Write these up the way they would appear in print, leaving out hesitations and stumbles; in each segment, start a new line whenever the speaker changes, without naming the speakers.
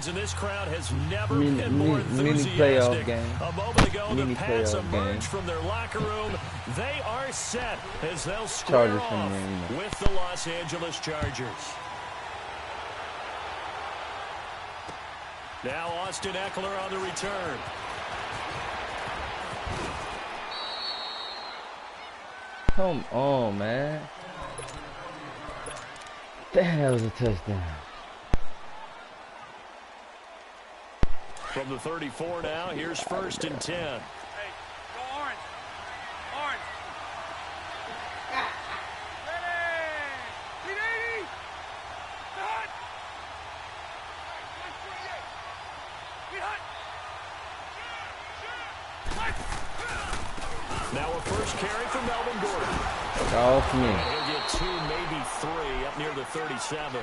And this crowd has never been more enthusiastic. A moment ago, the Pats emerged from their locker room. They are set as they'll square off with the Los Angeles Chargers. Now Austin Ekeler on the return.
Come on, man. Damn, that was a touchdown.
From the 34 now, here's 1st and 10.
Hey, go orange. Orange. Ready. Lead 80. Hut. Lead hut.
Now a first carry for Melvin Gordon.
All for me.
He'll get 2, maybe 3 up near the 37.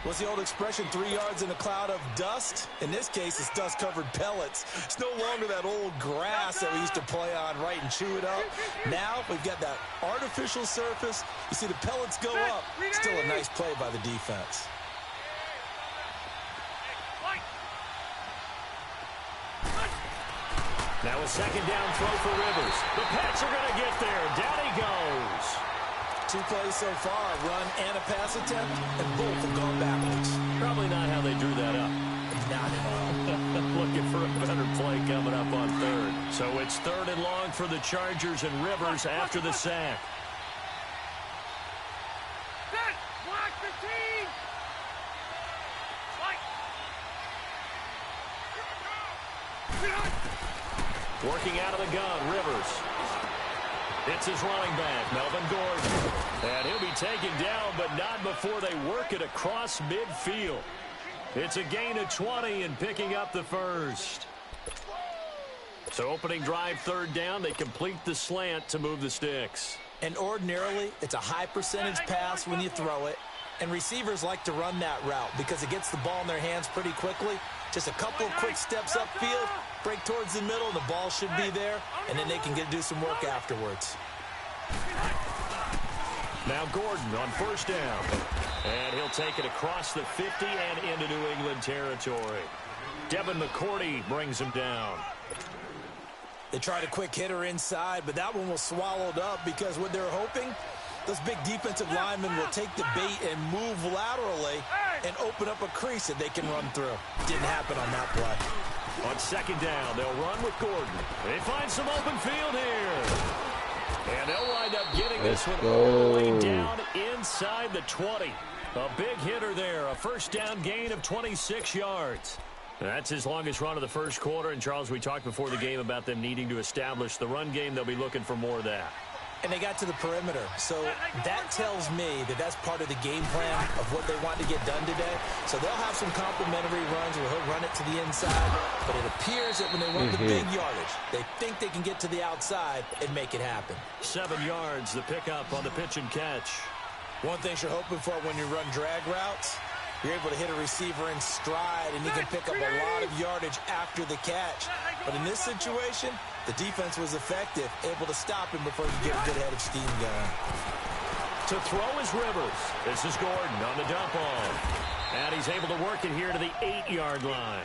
What's the old expression, 3 yards in a cloud of dust? In this case, it's dust-covered pellets. It's no longer that old grass that we used to play on, right, and chew it up. Now we've got that artificial surface. You see the pellets go up. Still a nice play by the defense.
Now a 2nd down throw for Rivers. The Pats are going to get there. Down he goes.
2 plays so far, a run and a pass attempt, and both have gone backwards.
Probably not how they drew that up.
Not at all.
Looking for a better play coming up on 3rd. So it's 3rd and long for the Chargers and Rivers after the sack.
Block the team.
Working out of the gun, Rivers. It's his running back, Melvin Gordon. And he'll be taken down, but not before they work it across midfield. It's a gain of 20 and picking up the 1st. So opening drive 3rd down, they complete the slant to move the sticks.
And ordinarily, it's a high percentage pass when you throw it. And receivers like to run that route because it gets the ball in their hands pretty quickly. Just a couple of quick steps upfield, break towards the middle, the ball should be there, and then they can do some work afterwards.
Now Gordon on 1st down. And he'll take it across the 50 and into New England territory. Devin McCourty brings him down.
They tried a quick hitter inside, but that one was swallowed up because what they're hoping, those big defensive linemen will take the bait and move laterally and open up a crease that they can run through. Didn't happen on that play.
On 2nd down, they'll run with Gordon. They find some open field here. And they'll wind up getting this one all the way down inside the 20. A big hitter there, a 1st down gain of 26 yards. That's his longest run of the 1st quarter. And, Charles, we talked before the game about them needing to establish the run game. They'll be looking for more of that.
And they got to the perimeter. So that tells me that that's part of the game plan of what they want to get done today. So they'll have some complimentary runs where he'll run it to the inside. But it appears that when they want the big yardage, they think they can get to the outside and make it happen.
7 yards, the pickup on the pitch and catch.
One thing you're hoping for when you run drag routes, you're able to hit a receiver in stride, and he can pick up a lot of yardage after the catch. But in this situation, the defense was effective, able to stop him before he could get a good head of steam going.
To throw is Rivers. This is Gordon on the dump off. And he's able to work it here to the 8-yard line.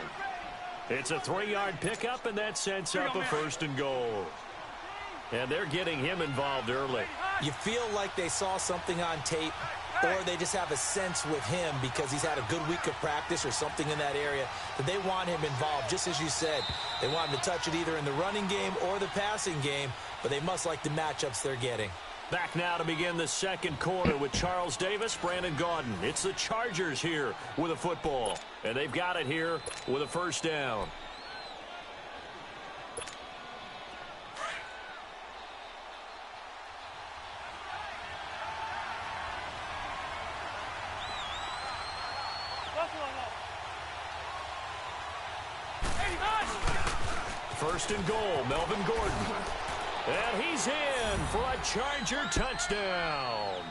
It's a 3-yard pickup, and that sets up a 1st and goal. And they're getting him involved early.
You feel like they saw something on tape, or they just have a sense with him because he's had a good week of practice or something in that area that they want him involved. Just as you said, they want him to touch it either in the running game or the passing game, but they must like the matchups they're getting.
Back now to begin the second quarter with Charles Davis, Brandon Gaudin. It's the Chargers here with a football, and they've got it here with a first down. First and goal, Melvin Gordon. And he's in for a Charger touchdown.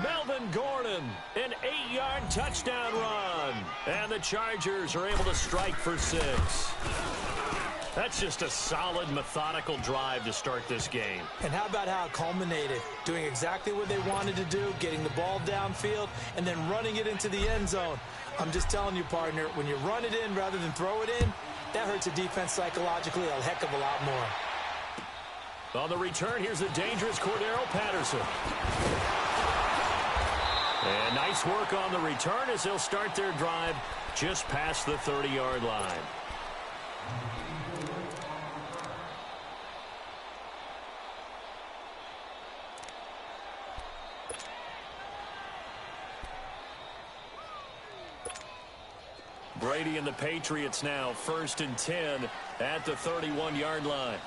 Melvin Gordon, an 8-yard touchdown run. And the Chargers are able to strike for 6. That's just a solid, methodical drive to start this game.
And how about how it culminated? Doing exactly what they wanted to do, getting the ball downfield, and then running it into the end zone. I'm just telling you, partner, when you run it in rather than throw it in, that hurts a defense psychologically a heck of a lot more.
On the return, here's the dangerous Cordero Patterson. And nice work on the return as they'll start their drive just past the 30-yard line. Brady and the Patriots now, 1st and 10 at the 31-yard line.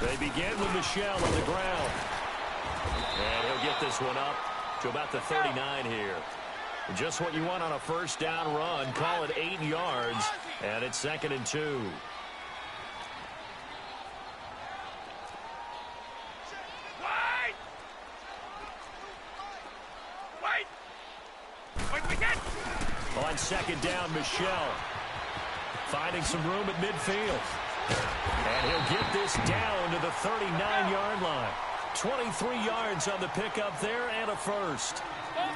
They begin with Michel on the ground. And he'll get this one up to about the 39 here. Just what you want on a first down run. Call it 8 yards, and it's 2nd and 2. On 2nd down, Michel finding some room at midfield. And he'll get this down to the 39-yard line. 23 yards on the pickup there and a first.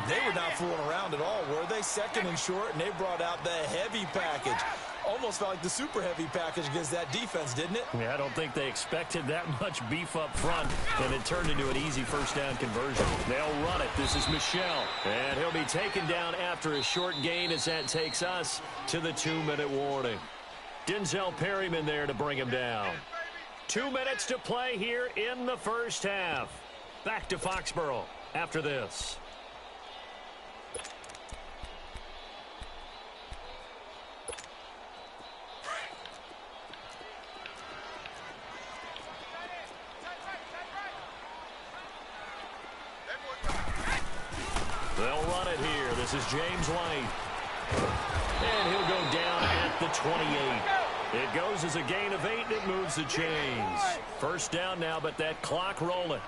They were not fooling around at all, were they? 2nd and short, and they brought out the heavy package. Almost felt like the super heavy package against that defense, didn't it?
Yeah, I don't think they expected that much beef up front, and it turned into an easy first down conversion. They'll run it. This is Michel, and he'll be taken down after a short gain as that takes us to the 2-minute warning. Denzel Perryman there to bring him down. 2 minutes to play here in the first half. Back to Foxborough after this. They'll run it here. This is James White. And he'll go down at the 28. It goes as a gain of 8, and it moves the chains. First down now, but that clock rolling.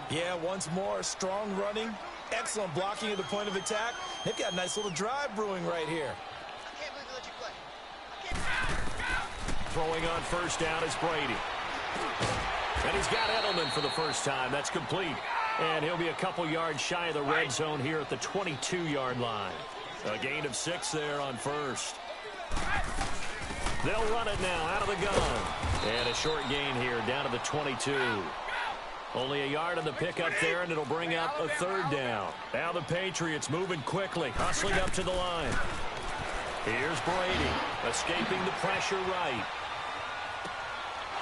Yeah, once more, strong running, excellent blocking at the point of attack. They've got a nice little drive brewing right here.
I can't believe they let you play.
Throwing on first down is Brady. And he's got Edelman for the first time. That's complete. And he'll be a couple yards shy of the red zone here at the 22-yard line. A gain of 6 there on first. They'll run it now out of the gun. And a short gain here down to the 22. Only a yard on the pickup there, and it'll bring up a 3rd down. Now the Patriots moving quickly, hustling up to the line. Here's Brady, escaping the pressure right.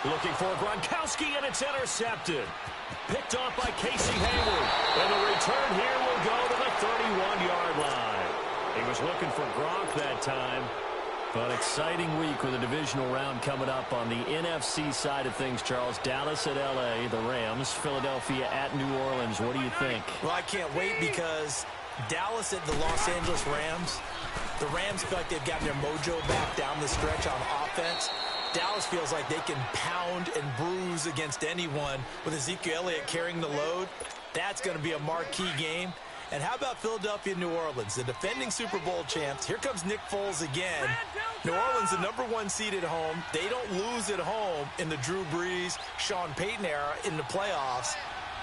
Looking for Gronkowski, and it's intercepted. Picked off by Casey Hayward. And the return here will go to the 31-yard line. He was looking for Gronk that time. But exciting week with a divisional round coming up on the NFC side of things, Charles. Dallas at L.A., the Rams. Philadelphia at New Orleans. What do you think?
Well, I can't wait because Dallas at the Los Angeles Rams. The Rams feel like they've gotten their mojo back down the stretch on offense. Dallas feels like they can pound and bruise against anyone with Ezekiel Elliott carrying the load. That's going to be a marquee game. And how about Philadelphia, New Orleans, the defending Super Bowl champs? Here comes Nick Foles again. New Orleans, the #1 seed at home. They don't lose at home in the Drew Brees, Sean Payton era in the playoffs.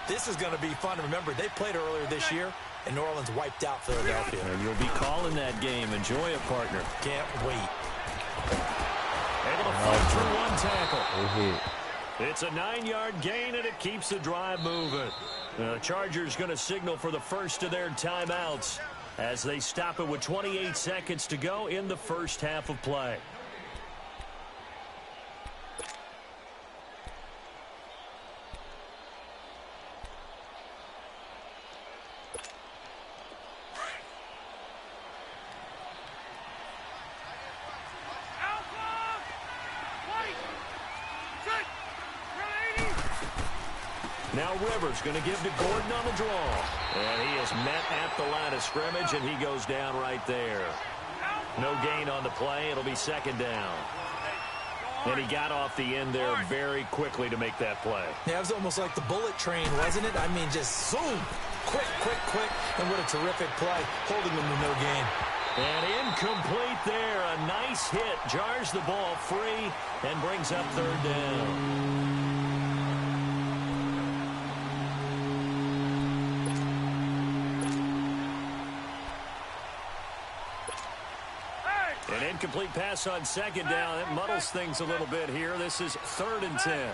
This is going to be fun. Remember, they played earlier this year, and New Orleans wiped out Philadelphia.
And you'll be calling that game. Enjoy it, partner.
Can't wait.
Able to fight through one tackle. It's a 9-yard gain, and it keeps the drive moving. The Chargers going to signal for the first of their timeouts as they stop it with 28 seconds to go in the first half of play. Now Rivers going to give to Gordon on the draw. And he is met at the line of scrimmage, and he goes down right there. No gain on the play. It'll be second down. And he got off the end there very quickly to make that play.
Yeah, it was almost like the bullet train, wasn't it? I mean, just zoom. Quick, quick, quick. And what a terrific play, holding them to no gain.
And incomplete there. A nice hit. Jars the ball free and brings up third down. An incomplete pass on second down. It muddles things a little bit here. This is 3rd and 10.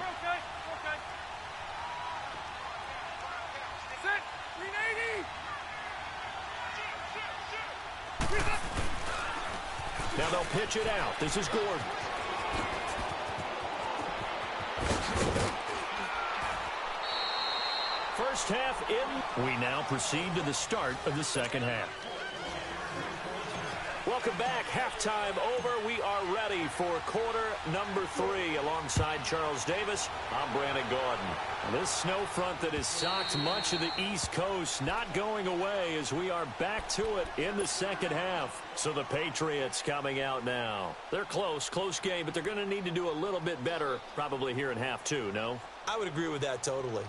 Now they'll pitch it out. This is Gordon. First half in. We now proceed to the start of the second half. Welcome back. Halftime over. We are ready for quarter number 3. Alongside Charles Davis, I'm Brandon Gaudin. This snow front that has socked much of the East Coast not going away as we are back to it in the second half. So the Patriots coming out now. They're close game, but they're going to need to do a little bit better probably here in half 2, no?
I would agree with that totally.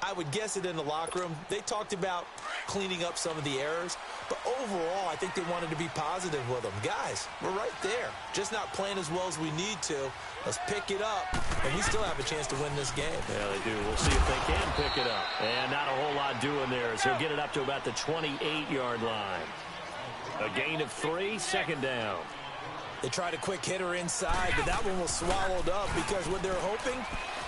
I would guess it in the locker room. They talked about cleaning up some of the errors, but overall, I think they wanted to be positive with them. Guys, we're right there. Just not playing as well as we need to. Let's pick it up, and we still have a chance to win this game.
Yeah, they do. We'll see if they can pick it up. And not a whole lot doing there as he'll get it up to about the 28-yard line. A gain of 3, second down.
They tried a quick hitter inside, but that one was swallowed up because what they're hoping,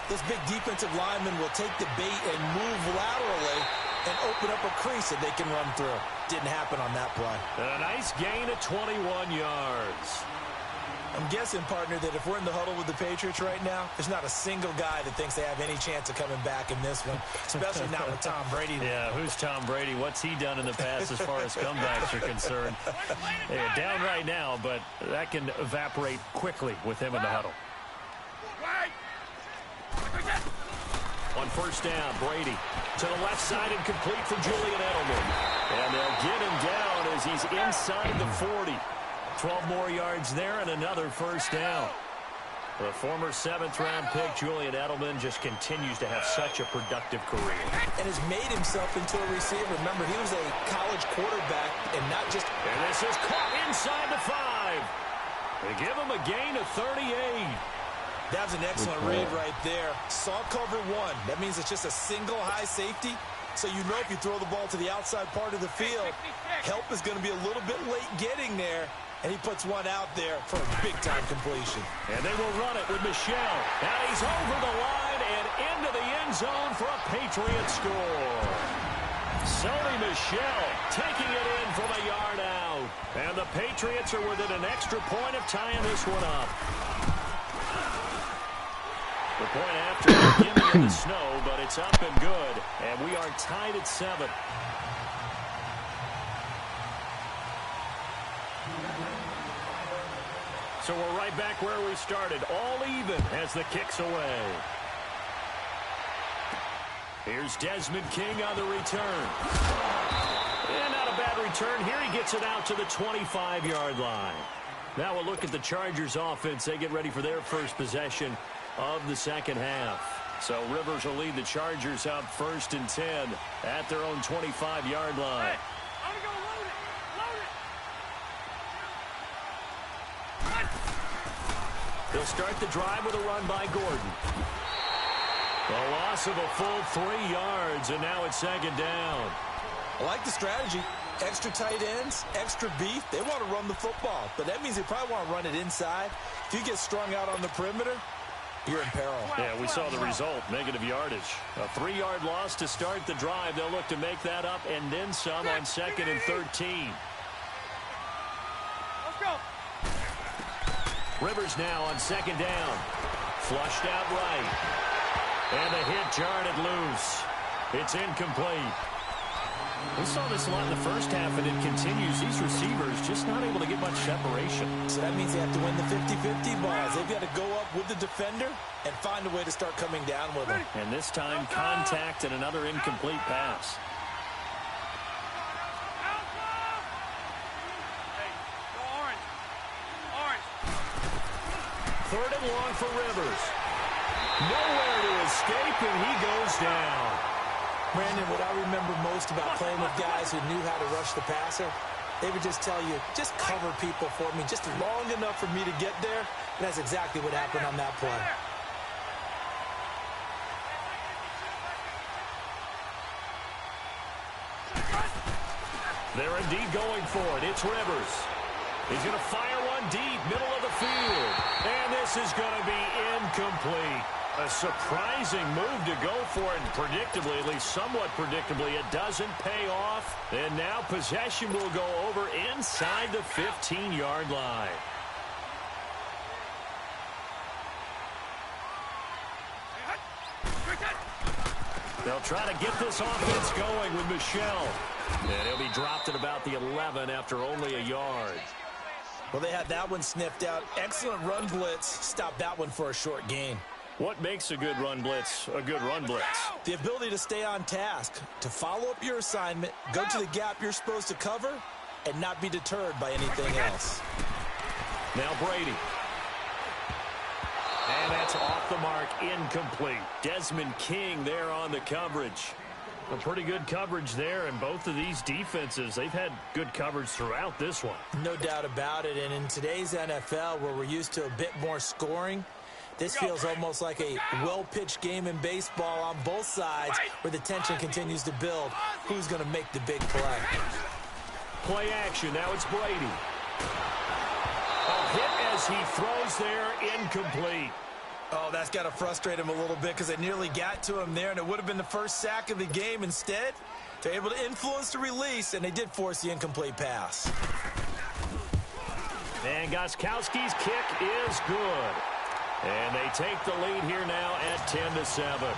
this big defensive lineman will take the bait and move laterally and open up a crease that they can run through. Didn't happen on that play.
And a nice gain of 21 yards.
I'm guessing, partner, that if we're in the huddle with the Patriots right now, there's not a single guy that thinks they have any chance of coming back in this one, especially not with Tom Brady.
Yeah, who's Tom Brady? What's he done in the past as far as comebacks are concerned? They're down right now, but that can evaporate quickly with him in the huddle. On first down, Brady to the left side and complete for Julian Edelman. And they'll get him down as he's inside the 40. 12 more yards there and another first down. The former 7th-round pick, Julian Edelman, just continues to have such a productive career.
And has made himself into a receiver. Remember, he was a college quarterback and not just...
And this is caught inside the 5. They give him a gain of 38.
That was an excellent read right there. Saw cover 1. That means it's just a single high safety. So you know if you throw the ball to the outside part of the field, help is going to be a little bit late getting there. And he puts one out there for a big-time completion.
And they will run it with Michel. Now he's over the line and into the end zone for a Patriot score. Sony Michel taking it in from a yard out. And the Patriots are within an extra point of tying this one up. The point after the beginning of the snow, but it's up and good. And we are tied at 7. So we're right back where we started, all even as the kick's away. Here's Desmond King on the return. And not a bad return. Here he gets it out to the 25-yard line. Now we'll look at the Chargers offense. They get ready for their first possession of the second half. So Rivers will lead the Chargers up 1st and 10 at their own 25-yard line. They'll start the drive with a run by Gordon. A loss of a full 3 yards, and now it's second down.
I like the strategy. Extra tight ends, extra beef. They want to run the football, but that means they probably want to run it inside. If you get strung out on the perimeter, you're in peril.
Yeah, we saw the result, negative yardage. A 3-yard loss to start the drive. They'll look to make that up and then some on 2nd and 13.
Let's go.
Rivers now on 2nd down. Flushed out right. And the hit jarred it loose. It's incomplete. We saw this a lot in the first half, and it continues. These receivers just not able to get much separation.
So that means they have to win the 50-50 balls. They've got to go up with the defender and find a way to start coming down with them.
And this time, contact and another incomplete pass.
Hey, go orange. Orange.
3rd and long for Rivers. Nowhere to escape, and he goes down.
Brandon, what I remember most about playing with guys who knew how to rush the passer, they would just tell you, just cover people for me, just long enough for me to get there. And that's exactly what happened on that play.
They're indeed going for it. It's Rivers. He's going to fire one deep, middle of the field. And this is going to be incomplete. A surprising move to go for it, and predictably, at least somewhat predictably, it doesn't pay off. And now possession will go over inside the 15-yard line. They'll try to get this offense going with Michel. And he'll be dropped at about the 11 after only a yard.
Well, they had that one sniffed out. Excellent run blitz. Stop that one for a short gain.
What makes a good run blitz a good run blitz?
The ability to stay on task, to follow up your assignment, go to the gap you're supposed to cover, and not be deterred by anything else.
Now Brady. And that's off the mark, incomplete. Desmond King there on the coverage. A pretty good coverage there, and both of these defenses, they've had good coverage throughout this one.
No doubt about it, and in today's NFL, where we're used to a bit more scoring, this feels almost like a well-pitched game in baseball on both sides, where the tension continues to build. Who's going to make the big play?
Play action, now it's Brady. A hit as he throws there, incomplete.
Oh, that's got to frustrate him a little bit because they nearly got to him there, and it would have been the first sack of the game. Instead, they're able to influence the release, and they did force the incomplete pass.
And Gostkowski's kick is good. And they take the lead here now at 10-7.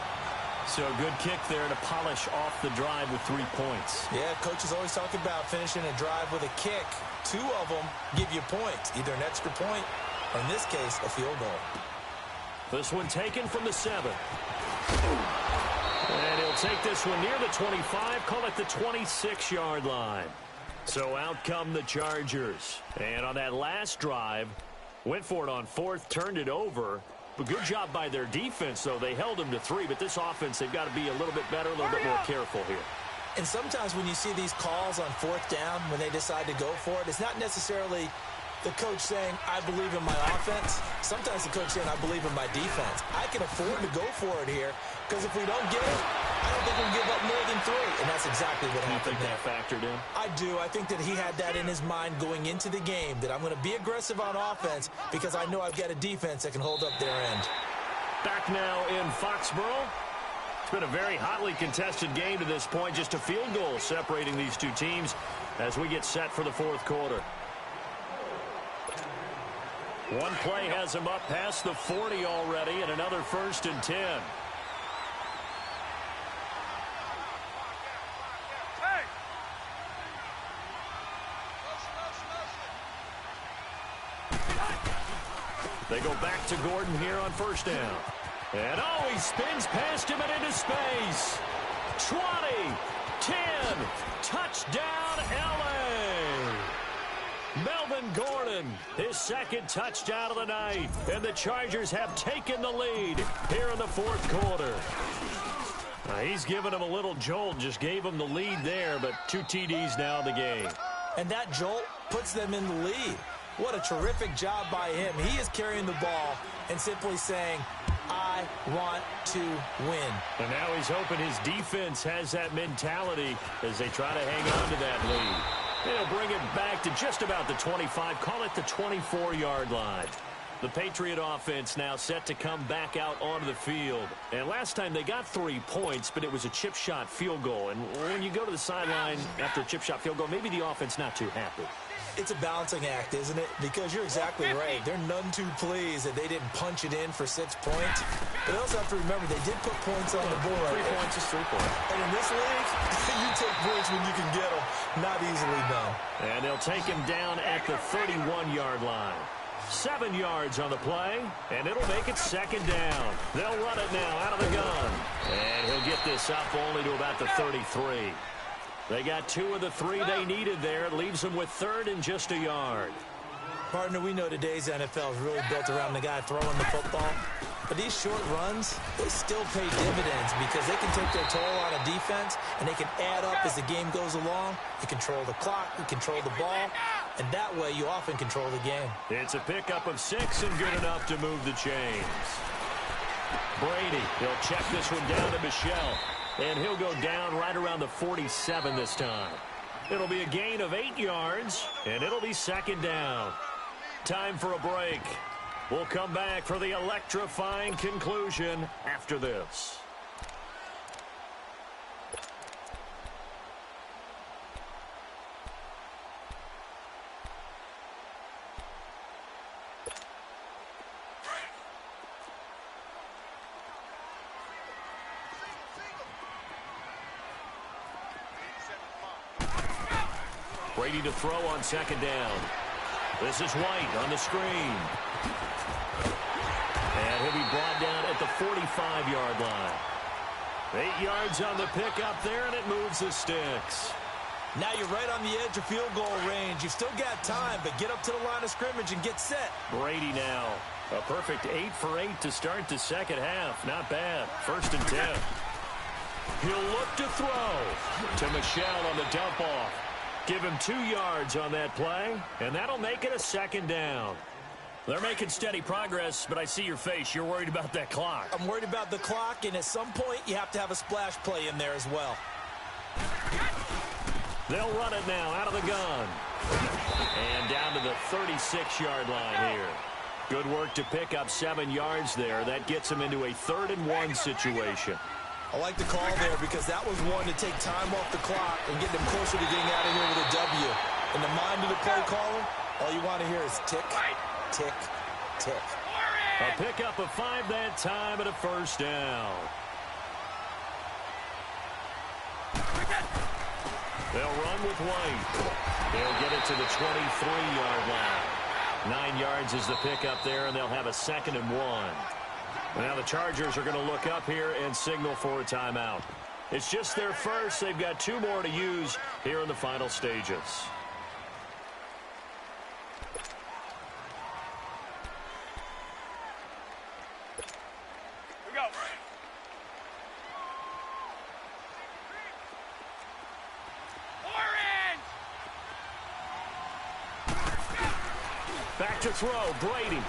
So a good kick there to polish off the drive with 3 points.
Yeah, coaches always talk about finishing a drive with a kick. 2 of them give you points, either an extra point or, in this case, a field goal.
This one taken from the 7. And he'll take this one near the 25, call it the 26-yard line. So out come the Chargers. And on that last drive, went for it on 4th, turned it over. But good job by their defense, though. They held them to 3, but this offense, they've got to be a little bit better, a little bit more careful here.
And sometimes when you see these calls on 4th down, when they decide to go for it, it's not necessarily the coach saying, I believe in my offense. Sometimes the coach saying, I believe in my defense. I can afford to go for it here, because if we don't get it, I don't think we'll give up more than 3. And that's exactly what happened.
You think that factored in?
I do. I think that he had that in his mind going into the game, that I'm going to be aggressive on offense because I know I've got a defense that can hold up their end.
Back now in Foxborough. It's been a very hotly contested game to this point. Just a field goal separating these two teams as we get set for the 4th quarter. One play has him up past the 40 already, and another 1st and 10.
Hey!
They go back to Gordon here on 1st down. And oh, he spins past him and into space. 20, 10, touchdown LA. Melvin Gordon, his 2nd touchdown of the night. And the Chargers have taken the lead here in the 4th quarter. He's given him a little jolt, just gave him the lead there, but 2 TDs now in the game.
And that jolt puts them in the lead. What a terrific job by him. He is carrying the ball and simply saying, I want to win.
And now he's hoping his defense has that mentality as they try to hang on to that lead. They'll bring it back to just about the 25, call it the 24-yard line. The Patriot offense now set to come back out onto the field. And last time they got 3 points, but it was a chip shot field goal. And when you go to the sideline after a chip shot field goal, maybe the offense not too happy.
It's a balancing act, isn't it? Because you're exactly right. They're none too pleased that they didn't punch it in for 6 points. But they also have to remember they did put points on the board.
3 points is 3 points.
And in this league, you take points when you can get them. Not easily done.
And they'll take him down at the 31-yard line. 7 yards on the play, and it'll make it 2nd down. They'll run it now out of the gun. And he'll get this up only to about the 33. They got 2 of the 3 they needed there. It leaves them with 3rd and just a yard.
Partner, we know today's NFL is really built around the guy throwing the football. But these short runs, they still pay dividends because they can take their toll on a defense, and they can add up as the game goes along. You control the clock, you control the ball, and that way you often control the game.
It's a pickup of 6 and good enough to move the chains. Brady, he'll check this one down to Michelle, and he'll go down right around the 47 this time. It'll be a gain of 8 yards, and it'll be 2nd down. Time for a break. We'll come back for the electrifying conclusion after this. Brady to throw on 2nd down. This is White on the screen. And he'll be brought down at the 45-yard line. 8 yards on the pickup there, and it moves the sticks.
Now you're right on the edge of field goal range. You've still got time, but get up to the line of scrimmage and get set.
Brady now. A perfect 8 for 8 to start the 2nd half. Not bad. 1st and 10. He'll look to throw to Michelle on the dump off. Give him 2 yards on that play, and that'll make it a 2nd down. They're making steady progress, but I see your face. You're worried about that clock.
I'm worried about the clock, and at some point, you have to have a splash play in there as well.
They'll run it now out of the gun. And down to the 36-yard line here. Good work to pick up 7 yards there. That gets them into a 3rd and 1 situation.
I like the call there because that was one to take time off the clock and get them closer to getting out of here with a W. In the mind of the play caller, all you want to hear is tick, tick, tick.
A pickup of 5 that time and a 1st down. They'll run with White. They'll get it to the 23-yard line. 9 yards is the pickup there, and they'll have a 2nd and 1. Now the Chargers are going to look up here and signal for a timeout. It's just their first. They've got 2 more to use here in the final stages.
Here we go. Orange!
Back to throw, Brady.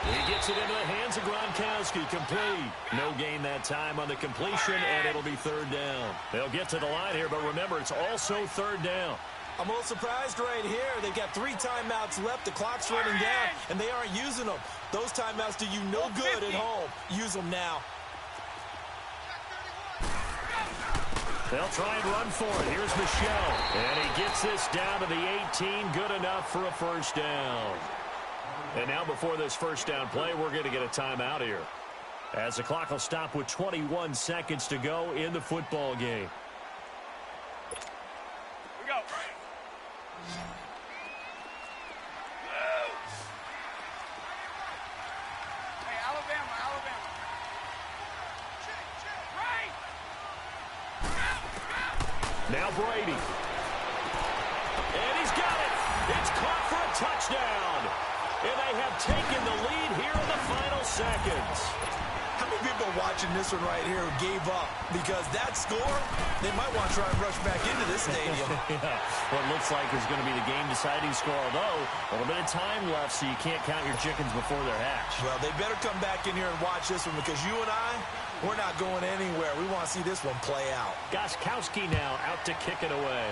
He gets it into the hands of Gronkowski, complete. No gain that time on the completion, and it'll be 3rd down. They'll get to the line here, but remember, it's also 3rd down.
I'm a little surprised right here. They've got 3 timeouts left. The clock's running down, and they aren't using them. Those timeouts do you no good at home. Use them now.
They'll try and run for it. Here's Michelle, and he gets this down to the 18. Good enough for a 1st down. And now before this 1st down play, we're going to get a timeout here, as the clock will stop with 21 seconds to go in the football game.
Here we go. Hey, Alabama, Alabama. Right.
Now Brady. And he's got it. It's caught for a touchdown. And they have taken the lead here in the final seconds.
How many people watching this one right here who gave up? Because that score, they might want to try and rush back into this stadium.
Yeah, what looks like is going to be the game-deciding score, although a little bit of time left, so you can't count your chickens before they're hatched.
Well, they better come back in here and watch this one because you and I, we're not going anywhere. We want to see this one play out.
Gostkowski now out to kick it away.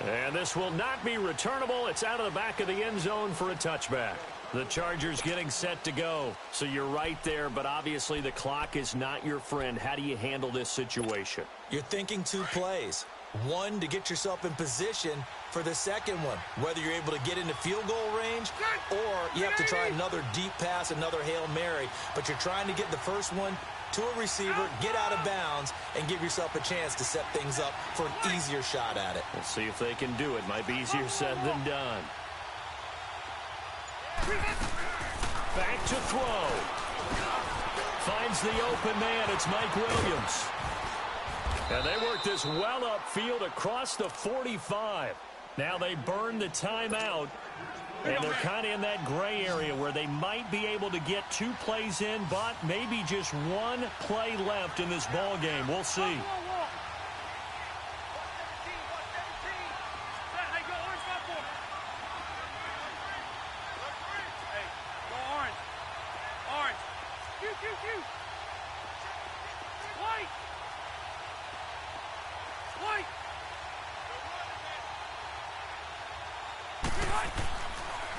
And this will not be returnable. It's out of the back of the end zone for a touchback. The Chargers getting set to go. So you're right there, but obviously the clock is not your friend. How do you handle this situation?
You're thinking 2 plays. One, to get yourself in position for the second one, whether you're able to get into field goal range or you have to try another deep pass, another Hail Mary, but you're trying to get the first one to a receiver, get out of bounds, and give yourself a chance to set things up for an easier shot at it.
We'll see if they can do it. Might be easier said than done. Back to throw. Finds the open man. It's Mike Williams. And they work this well upfield across the 45. Now they burn the timeout. And they're kind of in that gray area where they might be able to get 2 plays in, but maybe just 1 play left in this ball game. We'll see.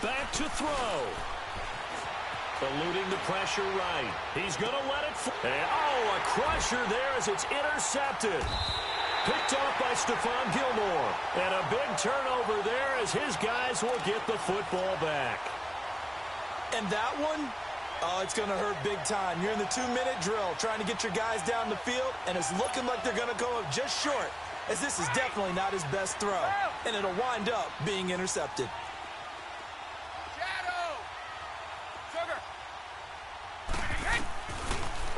Back to throw. Eluding the pressure right. He's going to let it fly. And, oh, a crusher there as it's intercepted. Picked off by Stephon Gilmore. And a big turnover there as his guys will get the football back.
And that one, oh, it's going to hurt big time. You're in the 2-minute drill trying to get your guys down the field, and it's looking like they're going to go up just short, as this is definitely not his best throw. And it'll wind up being intercepted.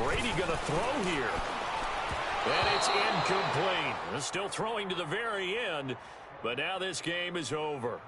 Brady going to throw here. And it's incomplete. Still throwing to the very end, but now this game is over.